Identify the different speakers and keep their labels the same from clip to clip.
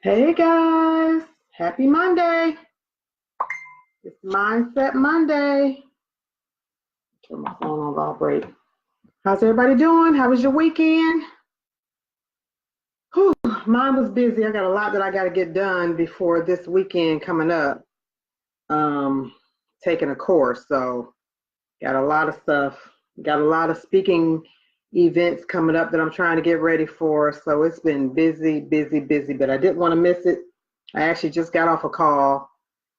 Speaker 1: Hey guys, happy Monday. It's Mindset Monday. Turn my phone on vibrate. How's everybody doing? How was your weekend? Whew, mine was busy. I got a lot that I got to get done before this weekend coming up. Um, Taking a course, so got a lot of stuff. Got a lot of speaking events coming up that I'm trying to get ready for. So it's been busy, busy, busy, but I didn't want to miss it. I actually just got off a call,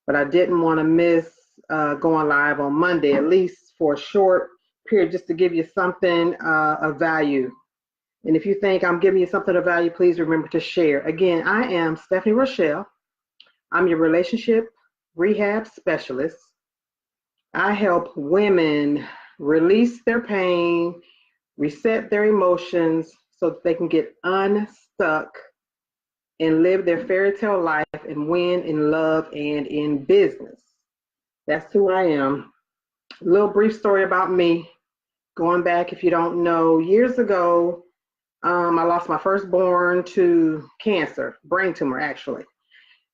Speaker 1: but I didn't want to miss going live on Monday, at least for a short period, just to give you something of value. And if you think I'm giving you something of value, please remember to share. Again, I am Stephanie Rochelle. I'm your relationship rehab specialist. I help women release their pain, reset their emotions so that they can get unstuck and live their fairy tale life and win in love and in business. That's who I am. A little brief story about me. Going back, if you don't know, years ago, I lost my firstborn to cancer, brain tumor actually.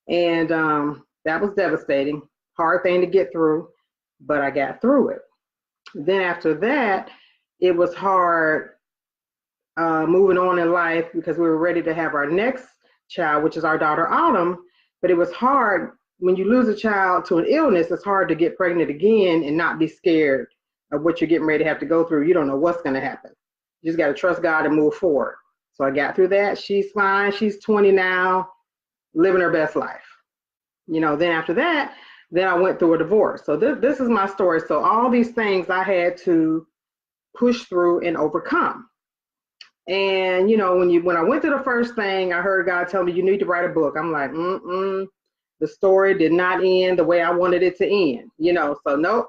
Speaker 1: And that was devastating, hard thing to get through, but I got through it. Then after that, it was hard moving on in life because we were ready to have our next child, which is our daughter Autumn. But it was hard when you lose a child to an illness. It's hard to get pregnant again and not be scared of what you're getting ready to have to go through. You don't know what's going to happen. You just got to trust God and move forward. So I got through that. She's fine. She's 20 now, living her best life. Then after that, then I went through a divorce. So this is my story. So all these things I had to push through and overcome. And when I went through the first thing, I heard God tell me, you need to write a book. I'm like, the story did not end the way I wanted it to end. So nope.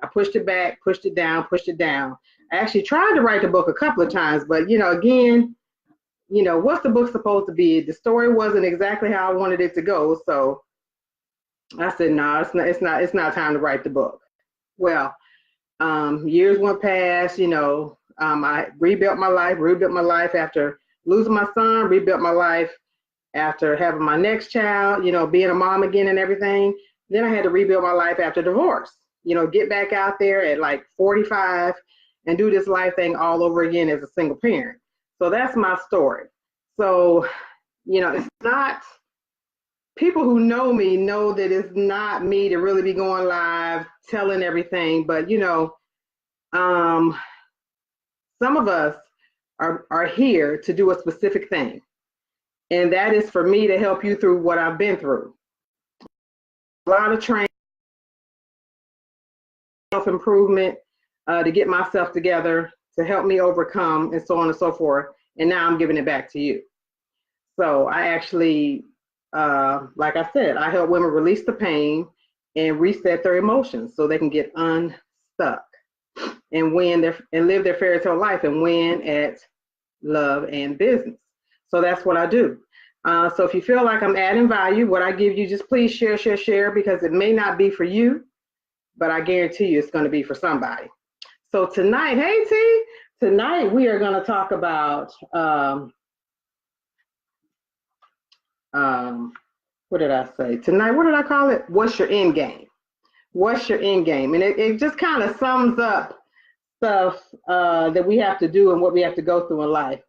Speaker 1: I pushed it back, pushed it down, pushed it down. I actually tried to write the book a couple of times, but again, what's the book supposed to be? The story wasn't exactly how I wanted it to go. So I said, no, it's not time to write the book. Well, years went past, I rebuilt my life after losing my son, rebuilt my life after having my next child, being a mom again and everything. Then I had to rebuild my life after divorce, get back out there at like 45 and do this life thing all over again as a single parent. So that's my story. So, it's not, people who know me know that it's not me to really be going live telling everything, but some of us are here to do a specific thing, and that is for me to help you through what I've been through. A lot of training, self-improvement, to get myself together, to help me overcome, and so on and so forth. And now I'm giving it back to you. So I actually, like I said, I help women release the pain and reset their emotions so they can get unstuck and live their fairy tale life and win at love and business. So that's what I do. So if you feel like I'm adding value, what I give you, just please share, because it may not be for you, but I guarantee you it's going to be for somebody. So tonight, hey T, tonight we are going to talk about, what did I say? Tonight, what did I call it? What's your end game? What's your end game? And it just kind of sums up stuff that we have to do and what we have to go through in life.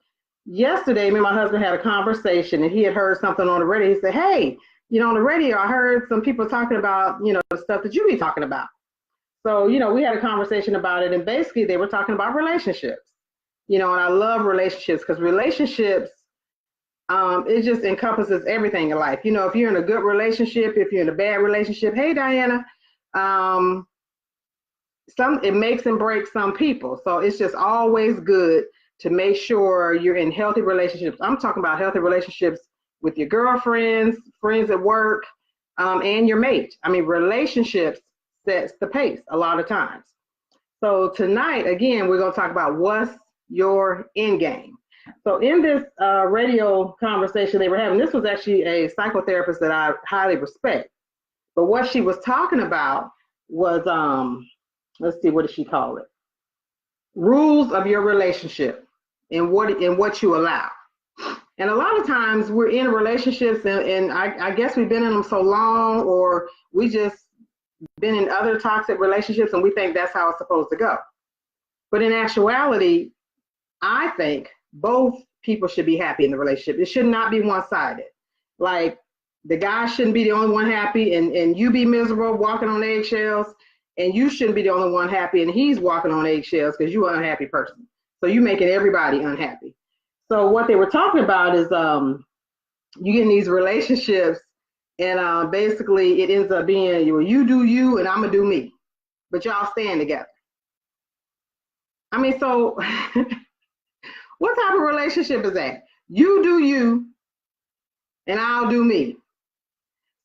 Speaker 1: Yesterday, me and my husband had a conversation, and he had heard something on the radio. He said, hey, on the radio, I heard some people talking about, the stuff that you be talking about. So, we had a conversation about it, and basically they were talking about relationships, and I love relationships because relationships, it just encompasses everything in life. If you're in a good relationship, if you're in a bad relationship, hey, Diana, it makes and breaks some people. So it's just always good to make sure you're in healthy relationships. I'm talking about healthy relationships with your girlfriends, friends at work, and your mate. I mean, relationships sets the pace a lot of times. So tonight, again, we're going to talk about what's your end game. So in this radio conversation they were having, this was actually a psychotherapist that I highly respect. But what she was talking about was, let's see, what did she call it? Rules of your relationship and what you allow. And a lot of times we're in relationships and I guess we've been in them so long, or we just been in other toxic relationships and we think that's how it's supposed to go. But in actuality, I think both people should be happy in the relationship. It should not be one-sided. Like, the guy shouldn't be the only one happy and you be miserable walking on eggshells, and you shouldn't be the only one happy and he's walking on eggshells because you're an unhappy person. So you're making everybody unhappy. So what they were talking about is you get in these relationships and basically it ends up being you do you and I'm gonna do me, but y'all staying together. I mean, so what type of relationship is that? You do you and I'll do me.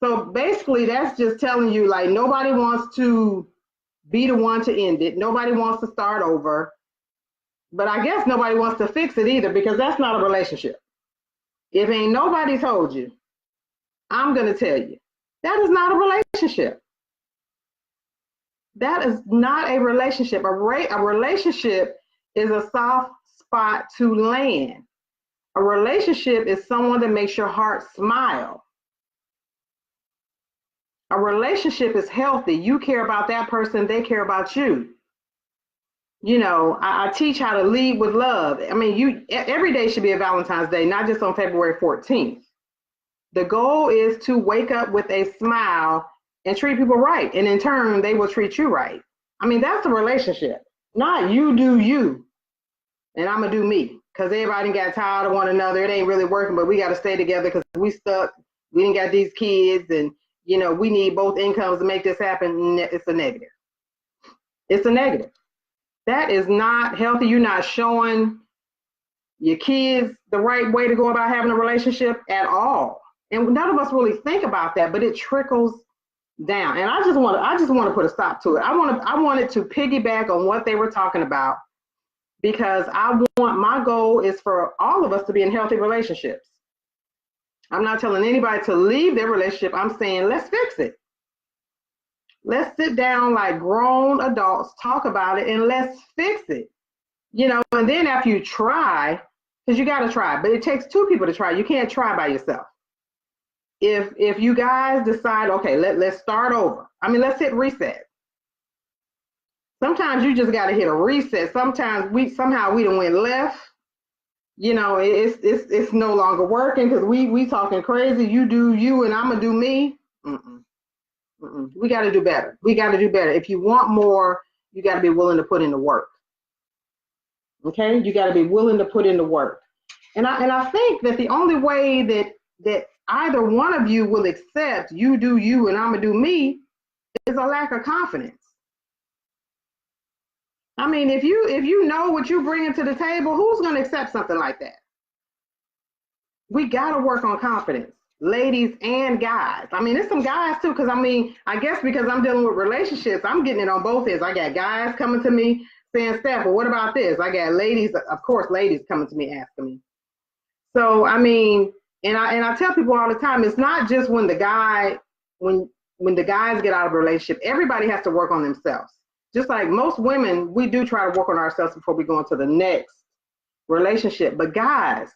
Speaker 1: So basically that's just telling you, like, nobody wants to be the one to end it. Nobody wants to start over. But I guess nobody wants to fix it either, because that's not a relationship. If ain't nobody told you, I'm going to tell you, that is not a relationship. That is not a relationship. A relationship is a soft spot to land. A relationship is someone that makes your heart smile. A relationship is healthy. You care about that person, they care about you. You know, I teach how to lead with love. I mean, every day should be a Valentine's Day, not just on February 14th. The goal is to wake up with a smile and treat people right. And in turn, they will treat you right. I mean, that's a relationship, not you do you and I'm going to do me, because everybody got tired of one another. It ain't really working, but we got to stay together because we stuck. We didn't got these kids and, you know, we need both incomes to make this happen. It's a negative. It's a negative. That is not healthy. You're not showing your kids the right way to go about having a relationship at all. And none of us really think about that, but it trickles down. And I just want to put a stop to it. I wanted to piggyback on what they were talking about, because my goal is for all of us to be in healthy relationships. I'm not telling anybody to leave their relationship. I'm saying, let's fix it. Let's sit down like grown adults, talk about it, and let's fix it. You know, and then after you try, because you got to try, but it takes two people to try. You can't try by yourself. If you guys decide, okay, let's start over. I mean, let's hit reset. Sometimes you just got to hit a reset. Sometimes we done went left. You know, it's no longer working because we talking crazy. You do you and I'm gonna do me. We got to do better. We got to do better. If you want more, you got to be willing to put in the work. Okay, you got to be willing to put in the work. And I think that the only way that either one of you will accept you do you and I'm gonna do me is a lack of confidence. I mean, if you know what you bring to the table, who's going to accept something like that? We got to work on confidence, ladies and guys. I mean, there's some guys too, because I mean, I guess because I'm dealing with relationships, I'm getting it on both ends. I got guys coming to me saying, Steph, well, what about this? I got ladies, of course, ladies coming to me asking me. So, I mean, and I tell people all the time, it's not just when the guys get out of a relationship, everybody has to work on themselves. Just like most women, we do try to work on ourselves before we go into the next relationship. But guys,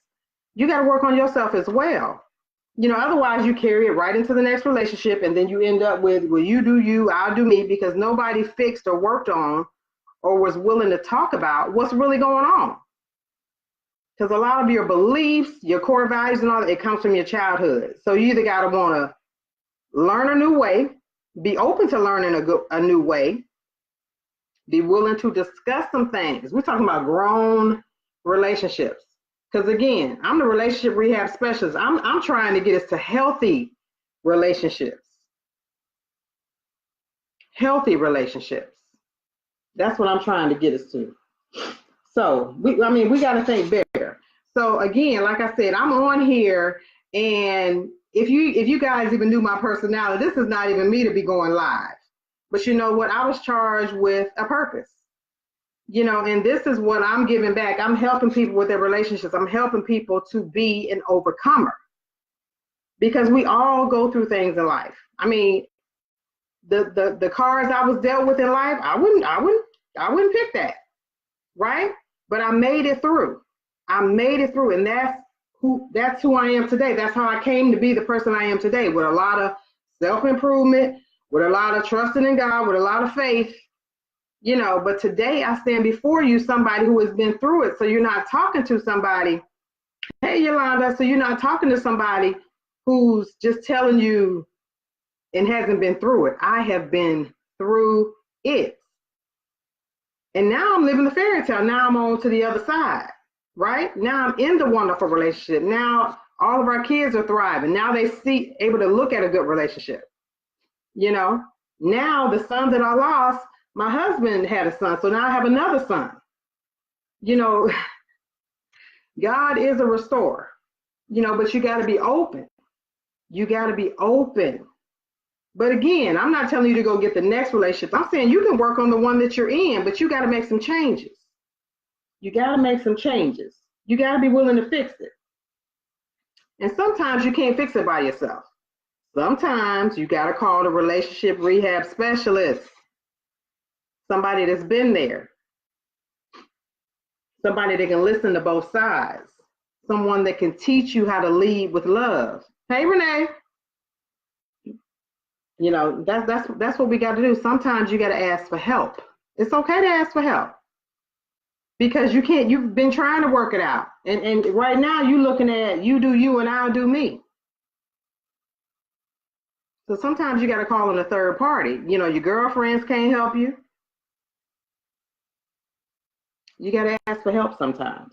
Speaker 1: you got to work on yourself as well. You know, otherwise you carry it right into the next relationship, and then you end up with, well, you do you, I'll do me, because nobody fixed or worked on or was willing to talk about what's really going on. Because a lot of your beliefs, your core values and all that, it comes from your childhood. So you either got to want to learn a new way, be open to learning a new way, be willing to discuss some things. We're talking about grown relationships. Because again, I'm the relationship rehab specialist. I'm trying to get us to healthy relationships. Healthy relationships. That's what I'm trying to get us to. So we got to think bigger. So again, like I said, I'm on here, and if you guys even knew my personality, this is not even me to be going live. But you know what? I was charged with a purpose. You know, and this is what I'm giving back. I'm helping people with their relationships. I'm helping people to be an overcomer, because we all go through things in life. I mean, the cards I was dealt with in life, I wouldn't pick that, right? But I made it through. I made it through, and that's that's who I am today. That's how I came to be the person I am today, with a lot of self-improvement, with a lot of trusting in God, with a lot of faith, you know. But today I stand before you, somebody who has been through it. So you're not talking to somebody, hey Yolanda, so you're not talking to somebody who's just telling you and hasn't been through it. I have been through it. And now I'm living the fairy tale. Now I'm on to the other side, right? Now I'm in the wonderful relationship. Now all of our kids are thriving. Now they see, able to look at a good relationship. You know, now the son that I lost, my husband had a son. So now I have another son. You know, God is a restorer, you know, but you got to be open. You got to be open. But again, I'm not telling you to go get the next relationship. I'm saying you can work on the one that you're in, but you got to make some changes. You got to make some changes. You got to be willing to fix it. And sometimes you can't fix it by yourself. Sometimes you got to call the relationship rehab specialist, somebody that's been there, somebody that can listen to both sides, someone that can teach you how to lead with love. Hey, Renee. You know, that's what we got to do. Sometimes you got to ask for help. It's okay to ask for help, because you've been trying to work it out. And right now you're looking at you do you and I'll do me. So sometimes you got to call in a third party. You know, your girlfriends can't help you. You got to ask for help sometimes.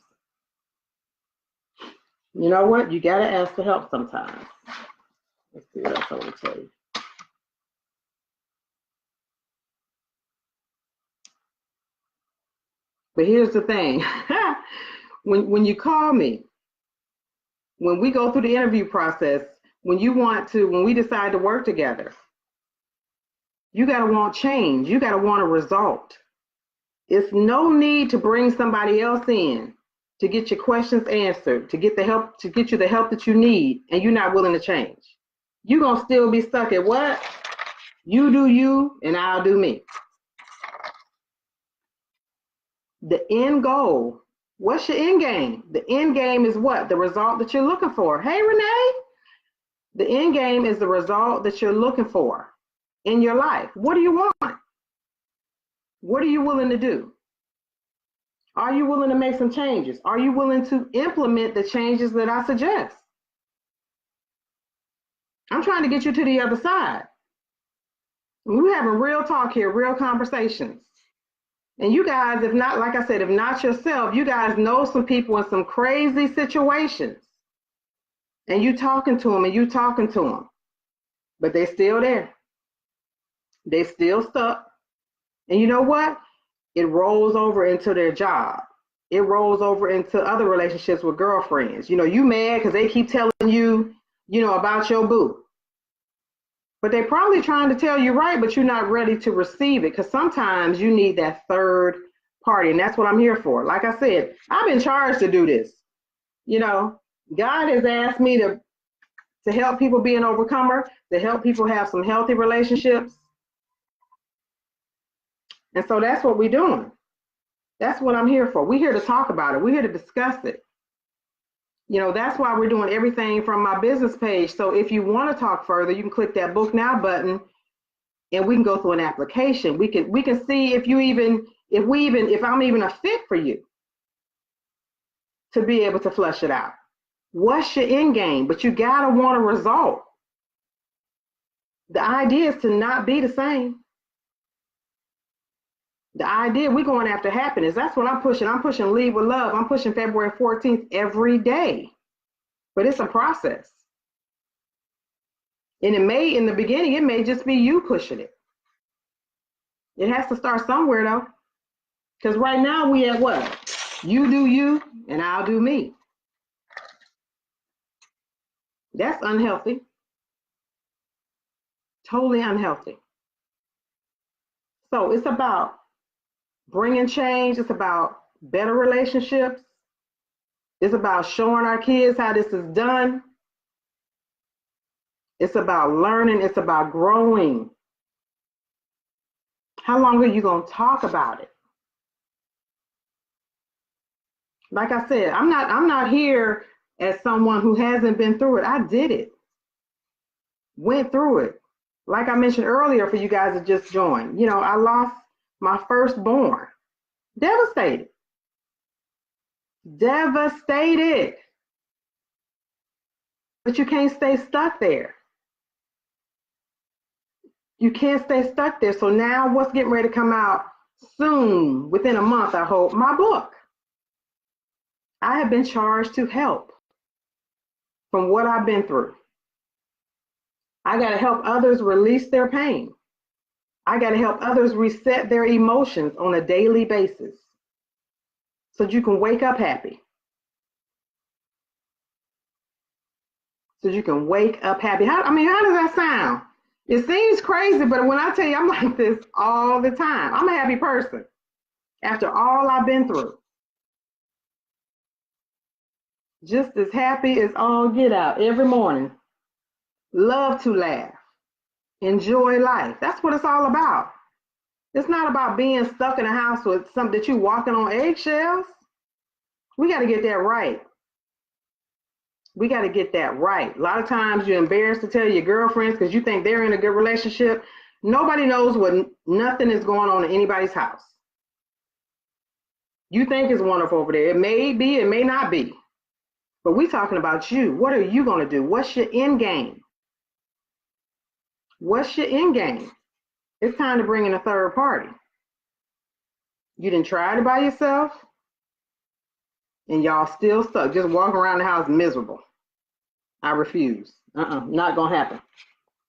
Speaker 1: You know what? You got to ask for help sometimes. Let's see what else I want to tell you. But here's the thing. when you call me, when we go through the interview process, when we decide to work together, you got to want change. You got to want a result. It's no need to bring somebody else in to get your questions answered, to get you the help that you need, and you're not willing to change. You're going to still be stuck at what? You do you and I'll do me. The end goal, what's your end game? The end game is what? The result that you're looking for. Hey, Renee, the end game is the result that you're looking for in your life. What do you want? What are you willing to do? Are you willing to make some changes? Are you willing to implement the changes that I suggest? I'm trying to get you to the other side. We're having real talk here, real conversations. And you guys, if not, like I said, if not yourself, you guys know some people in some crazy situations. And you talking to them, but they're still there. They still stuck. And you know what? It rolls over into their job. It rolls over into other relationships with girlfriends. You know, you mad because they keep telling you, you know, about your boo. But they're probably trying to tell you right, but you're not ready to receive it, because sometimes you need that third party. And that's what I'm here for. Like I said, I've been charged to do this. You know, God has asked me to help people be an overcomer, to help people have some healthy relationships. And so that's what we're doing. That's what I'm here for. We're here to talk about it. We're here to discuss it. You know, that's why we're doing everything from my business page. So if you want to talk further, you can click that book now button and we can go through an application. We can see if I'm even a fit for you to be able to flush it out. What's your end game? But you gotta want a result. The idea is to not be the same. The idea, we're going after happiness. That's what I'm pushing. I'm pushing Lead with Love. I'm pushing February 14th every day. But it's a process. And in the beginning, it may just be you pushing it. It has to start somewhere though. Because right now we at what? You do you and I'll do me. That's unhealthy. Totally unhealthy. So it's about bringing change. It's about better relationships. It's about showing our kids how this is done. It's about learning. It's about growing. How long are you going to talk about it? Like I said, I'm not here as someone who hasn't been through it. I did it, went through it. Like I mentioned earlier for you guys that just joined, you know, I lost my firstborn. Devastated. Devastated. But you can't stay stuck there. You can't stay stuck there. So now what's getting ready to come out soon, within a month, I hope, my book. I have been charged to help from what I've been through. I got to help others release their pain. I got to help others reset their emotions on a daily basis so that you can wake up happy. So you can wake up happy. How does that sound? It seems crazy, but when I tell you I'm like this all the time, I'm a happy person after all I've been through. Just as happy as all get out every morning. Love to laugh. Enjoy life. That's what it's all about. It's not about being stuck in a house with something that you're walking on eggshells. We got to get that right. We got to get that right. A lot of times you're embarrassed to tell your girlfriends because you think they're in a good relationship. Nobody knows what nothing is going on in anybody's house. You think it's wonderful over there. It may be, it may not be. But we're talking about you. What are you going to do? What's your end game? What's your end game? It's time to bring in a third party. You didn't try it by yourself, and y'all still stuck. Just walking around the house miserable. I refuse. Not gonna happen.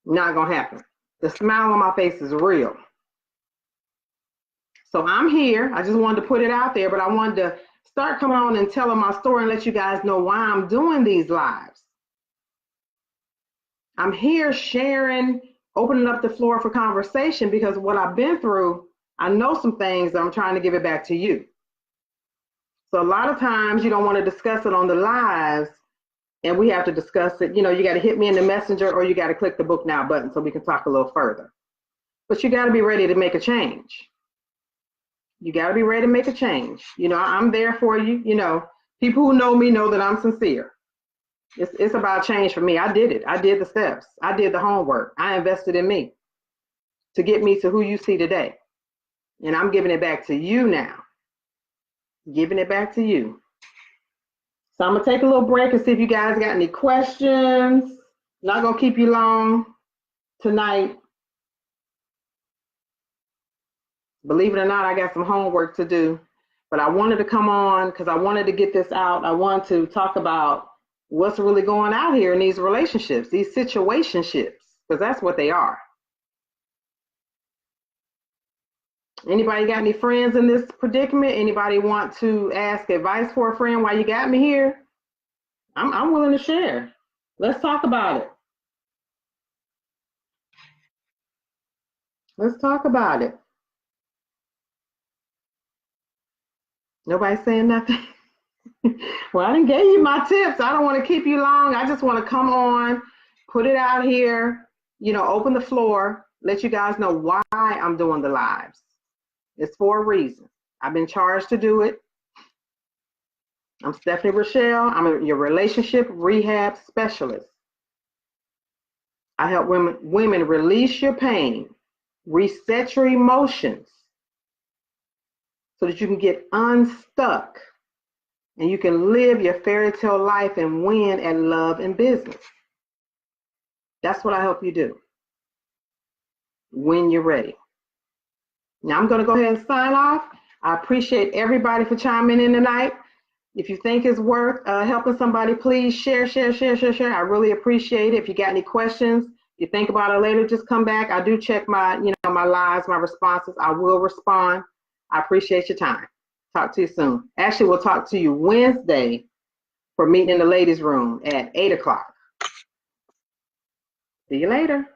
Speaker 1: Not gonna happen. The smile on my face is real. So I'm here. I just wanted to put it out there, but I wanted to start coming on and telling my story and let you guys know why I'm doing these lives. I'm here sharing, opening up the floor for conversation because what I've been through, I know some things that I'm trying to give it back to you. So a lot of times you don't want to discuss it on the lives, and we have to discuss it. You know, you got to hit me in the messenger or you got to click the book now button so we can talk a little further. But you got to be ready to make a change. You got to be ready to make a change. You know, I'm there for you. You know, people who know me know that I'm sincere. It's about change for me. I did it. I did the steps. I did the homework. I invested in me to get me to who you see today. And I'm giving it back to you now. Giving it back to you. So I'm going to take a little break and see if you guys got any questions. Not going to keep you long tonight. Believe it or not, I got some homework to do. But I wanted to come on because I wanted to get this out. I want to talk about what's really going out here in these relationships, these situationships, because that's what they are. Anybody got any friends in this predicament? Anybody want to ask advice for a friend while you got me here? I'm willing to share. Let's talk about it. Let's talk about it. Nobody saying nothing? Well, I done gave you my tips. I don't want to keep you long. I just want to come on, put it out here, you know, open the floor, let you guys know why I'm doing the lives. It's for a reason. I've been charged to do it. I'm Stephanie Rochelle. I'm your relationship rehab specialist. I help women release your pain, reset your emotions so that you can get unstuck and you can live your fairy tale life and win at love and business. That's what I help you do when you're ready. Now I'm going to go ahead and sign off. I appreciate everybody for chiming in tonight. If you think it's worth helping somebody, please share. I really appreciate it. If you got any questions, you think about it later, just come back. I do check my, my lives, my responses. I will respond. I appreciate your time. Talk to you soon. Actually, we'll talk to you Wednesday for meeting in the ladies' room at 8 o'clock. See you later.